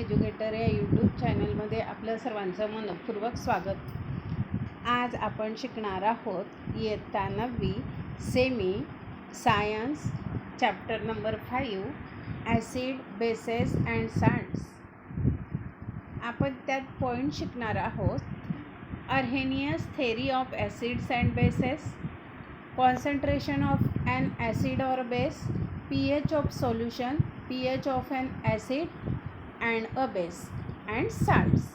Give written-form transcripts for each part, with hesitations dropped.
Educator या YouTube चॅनलमध्ये आपलं सर्वांचं मनपूर्वक स्वागत। आज आपण शिकणार आहोत इयत्ता 9वी semi science chapter number 5 acid bases and salts. आपण त्यात पॉईंट शिकणार आहोत Arrhenius theory of acids and bases, concentration of an acid or base, pH of solution, pH of an acid and a base, and salts.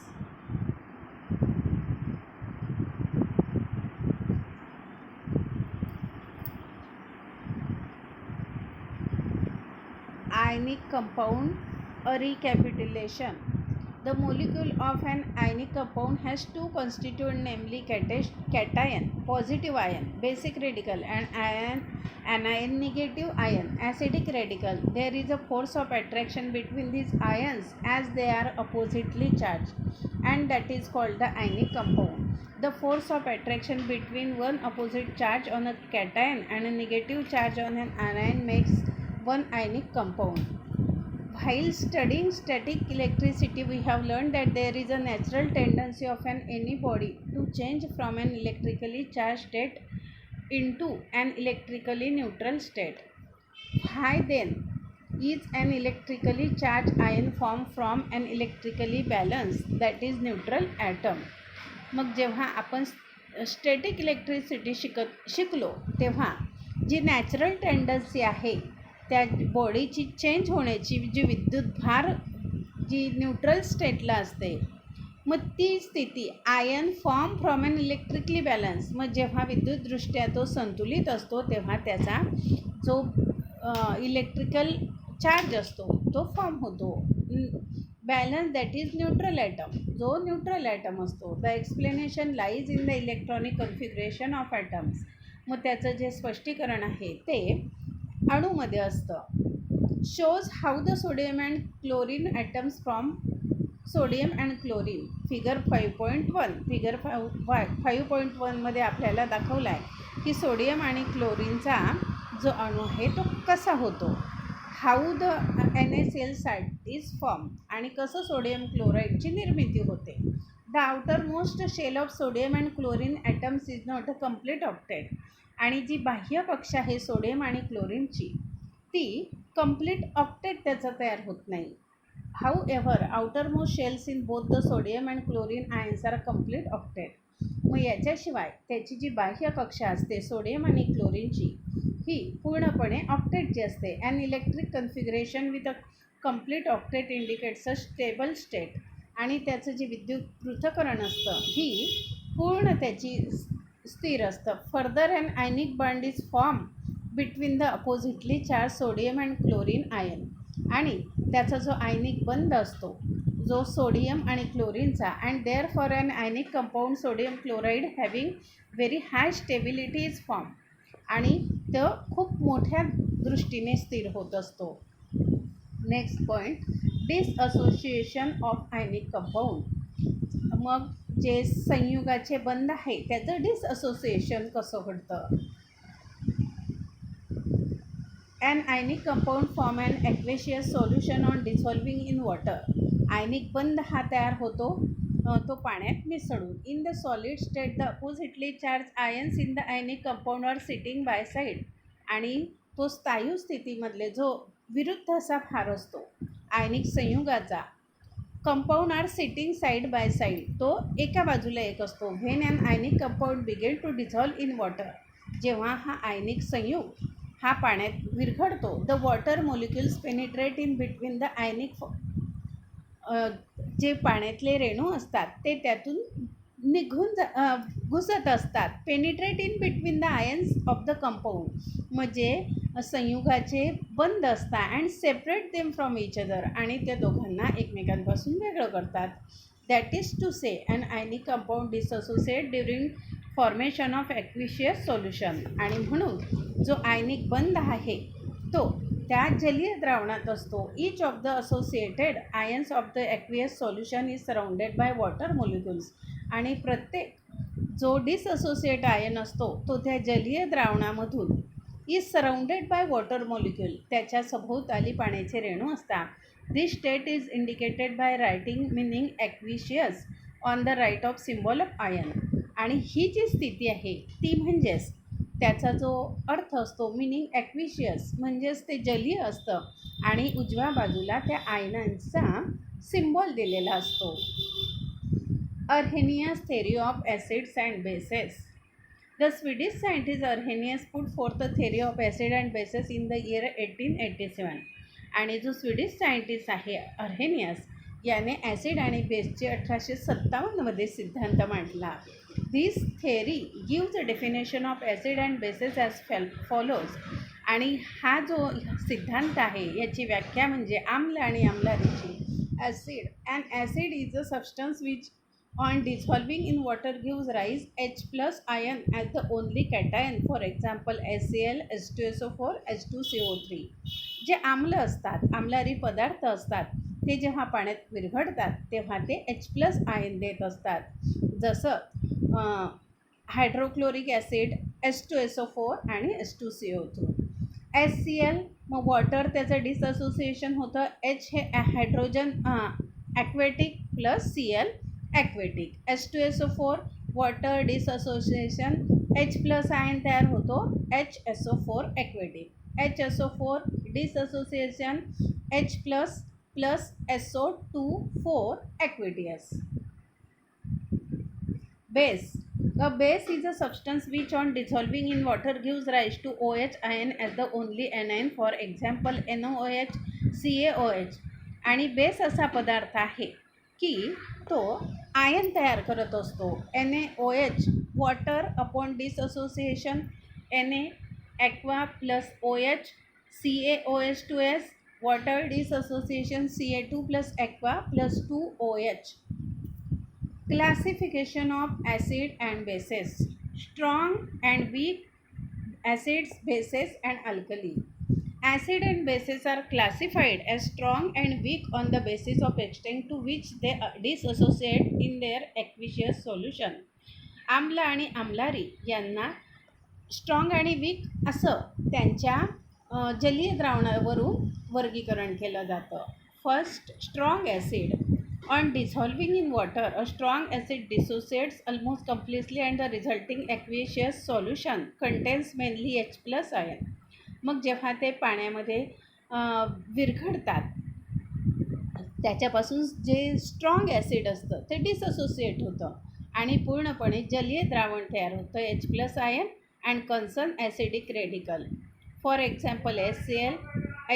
Ionic compound, a recapitulation. The molecule of an ionic compound has two constituents, namely cation, positive ion, basic radical, and anion, negative ion, acidic radical. There is a force of attraction between these ions as they are oppositely charged, and that is called the ionic compound. The force of attraction between one opposite charge on a cation and a negative charge on an anion makes one ionic compound. While studying static electricity, we have learned that there is a natural tendency of any body to change from an electrically charged state into an electrically neutral state. Why then is an electrically charged ion formed from an electrically balanced, that is neutral atom? मग जेव्हा आपण static electricity शिकलो तेव्हा जी natural tendency आहे त्या बॉडीची change होण्याची जी विद्युतभार जी neutral स्टेटला असते, मग ती स्थिती ion form from an electrically balance, मग जेव्हा विद्युतदृष्ट्या तो संतुलित असतो तेव्हा त्याचा जो इलेक्ट्रिकल चार्ज असतो तो फॉर्म होतो. Balance that is neutral atom, जो न्यूट्रल ॲटम असतो. The explanation lies in the electronic configuration of atoms. मग त्याचं जे स्पष्टीकरण आहे ते अणूमध्ये असतं. Shows how the sodium and chlorine atoms from sodium and chlorine. Figure 5.1. Figure 5.1मध्ये आपल्याला दाखवला आहे की सोडियम आणि क्लोरीनचा जो अणू आहे तो कसा होतो. How the NaCl salt is form, आणि कसं सोडियम क्लोराईडची निर्मिती होते. The outermost shell of sodium and chlorine atoms is not a complete octet. आणि जी बाह्य कक्षा आहे सोडियम आणि क्लोरीनची ती कम्प्लीट ऑक्टेट त्याचा तयार होत नाही. However outermost shells in both the sodium and chlorine ions are complete octet. मग याच्याशिवाय त्याची जी बाह्य कक्षा असते सोडियम आणि क्लोरीनची ही पूर्णपणे ऑक्टेटची असते. An electric configuration with a complete octet indicates a stable state. आणि त्याचं जे विद्युत पृथक्करण असतं ही पूर्ण त्याची स्थिर असतं. Further and ionic bond is form between the oppositely charge sodium and chlorine ion. आणि त्याचा जो आयनिक बंध असतो जो सोडियम आणि क्लोरीनचा, and therefore an ionic compound sodium chloride having very high stability is form. आणि तो खूप मोठ्या दृष्टीने स्थिर होत असतो. Next point, dissociation of ionic compound. मग जे संयुगाचे बंध आहे त्याचं डिसअसोसिएशन कसं घडतं. An ionic compound form and ॲक्वेशियस solution on dissolving in water. Ionic बंध हा तयार होतो तो पाण्यात मिसळून. In the solid state the oppositely charge ions in the ionic compound are sitting by side. आणि तो स्थायू स्थितीमधले जो विरुद्ध असा भार असतो आयनिक संयुगाचा, compound are sitting side by side, तो एका बाजूला एक असतो. When an ionic compound begin to dissolve in water. जेव्हा हा आयनिक संयुग हा पाण्यात विरघळतो, the water molecules penetrate in between the ionic, जे पाण्यातले रेणू असतात ते त्यातून निघून घुसत असतात. Penetrate in between the ions of the compound, म्हणजे संयुगाचे बंद असतात. And separate them from each other, आणि त्या दोघांना एकमेकांपासून वेगळं करतात. That is to say an ionic compound dissociate during formation of aqueous solution. आणि म्हणून जो आयनिक बंध आहे तो त्या जलीय द्रावणात असतो. Each of the associated ions of the aqueous solution is surrounded by water molecules. आणि प्रत्येक जो डिसअसोसिएट आयन असतो तो त्या जलीय द्रावणामधून is surrounded by water molecule, त्याच्या सभोवताली पाण्याचे रेणू असतात. This state is indicated by writing meaning aqueous on the right of symbol of iron. आणि ही जी स्थिती आहे ती म्हणजेच त्याचा जो अर्थ असतो मिनिंग ॲक्विशियस म्हणजेच ते जलीय असतं आणि उजव्या बाजूला त्या आयनांचा सिम्बॉल दिलेला असतो. Arrhenius theory of acids and bases. The Swedish scientist Arrhenius put forth the theory of acid and bases in the year 1887. आणि जो स्वीडिश सायंटिस्ट आहे अर्हेनियस याने ॲसिड आणि बेसचे 1857मध्ये सिद्धांत मांडला. This theory gives a definition of acid and bases as follows. आणि हा जो सिद्धांत आहे याची व्याख्या म्हणजे आम्ल आणि आम्लारीची. Acid is a substance which on dissolving in water gives rise H plus ion as the only cation. For example, HCl, H2SO4, H2CO3. जे आम्ल असतात, आम्लारी पदार्थ असतात ते जेव्हा पाण्यात विरघळतात तेव्हा ते H प्लस आयन देत असतात. जसं हायड्रोक्लोरिक ॲसिड, H2SO4 आणि H2CO3. HCl मग वॉटर त्याचं डिसअसोसिएशन होतं. H हे hydrogen aquatic plus Cl aquatic. H2SO4 water dissociation H plus ion तयार होतो HSO4 aquatic. HSO4 dissociation H plus plus SO2 aqueous. Base. A base is a substance which on dissolving in water gives rise to OH ion as the only anion. For example, NaOH, CaOH. आणि base असा पदार्थ आहे की तो ion तयार करत असतो. NaOH water upon dissociation Na aqua plus OH, CaOH2S water dissociation Ca2 plus aqua plus 2OH. Classification of acid and bases. Strong and weak acids, bases and alkali. Acid and bases are classified as strong and weak on the basis of extent to which they dissociate in their aqueous solution. आम्ल आणि आम्लारी यांना strong आणि weak असं त्यांच्या जलीय द्रावणावरून वर्गीकरण केलं जातं. First, strong acid. On dissolving in water, a strong acid dissociates almost completely and the resulting aqueous solution contains mainly H plus ion. मग जेव्हा ते पाण्यामध्ये विरघळतात त्याच्यापासून जे स्ट्रॉंग ॲसिड असतं ते डिसअसोसिएट होतं आणि पूर्णपणे जलीय द्रावण तयार होतं H plus ion and concern acidic radical. For example HCl,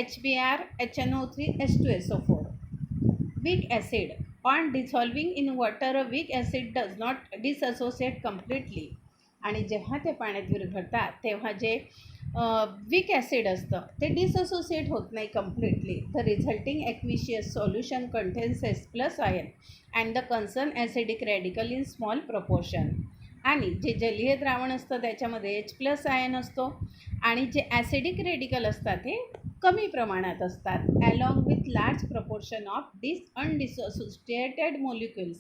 HBr, HNO3, H2SO4. Weak acid. On dissolving in water, a weak acid does not dissociate completely. आणि जेव्हा ते पाण्यात विरघळतात तेव्हा जे वीक ॲसिड असतं ते डिसअसोसिएट होत नाही completely. The resulting aqueous solution contains H plus ion and the concern acidic radical in small proportion. आणि जे जलीय द्रावण असतं त्याच्यामध्ये H प्लस आयन असतो आणि जे ॲसिडिक रेडिकल असतात हे कमी प्रमाणात असतात. Along with large proportion of undissociated molecules.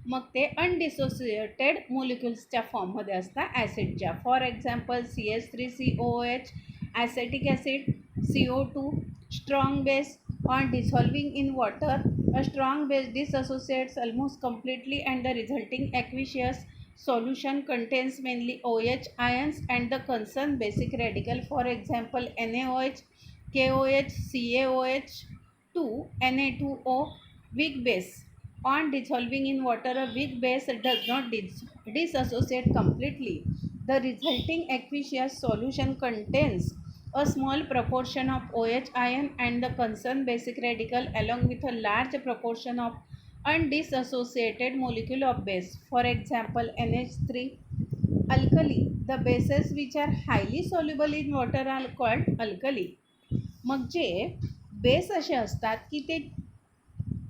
मग ते अनडिसोसिएटेड मोलिक्युल्सच्या फॉर्ममध्ये असतात ॲसिडच्या. For example CH3COOH acetic acid, CO2 strong base. On dissolving in water a strong base dissociates almost completely and the resulting aqueous solution contains mainly OH ions and the concerned basic radical. For example, NaOH, KOH, CaOH2, Na2O. Weak base. On dissolving in water, a weak base does not dissociate completely. The resulting aqueous solution contains a small proportion of OH ion and the concerned basic radical along with a large proportion of undissociated molecule of base. For example, NH3. Alkali. The bases which are highly soluble in water are called alkali. मग जे base असे असतात की ते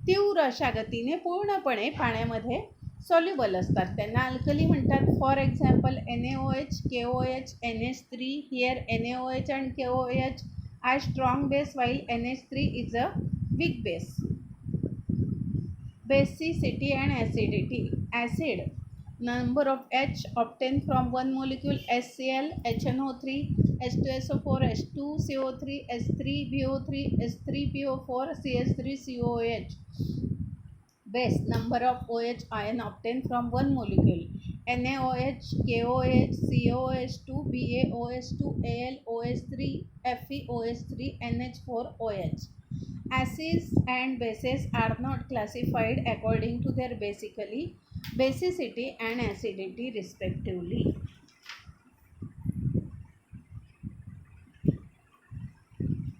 तीव्र अशा गतीने पूर्णपणे पाण्यामध्ये सॉल्युबल असतात त्यांना अल्कली म्हणतात. For example NaOH, KOH, NH3. Here NaOH and KOH are strong base while NH3 is a weak base. Basicity and acidity. Acid. Number of H obtained from one molecule HCl, HNO3, H2SO4, H2CO3, H3BO3, H3PO4, CH3COOH. Base number of OH ion obtained from one molecule NaOH, KOH, COH2, BaOH2, AlOH3, FeOH3, NH4OH. Acids and bases are not classified according to their basicity and acidity respectively.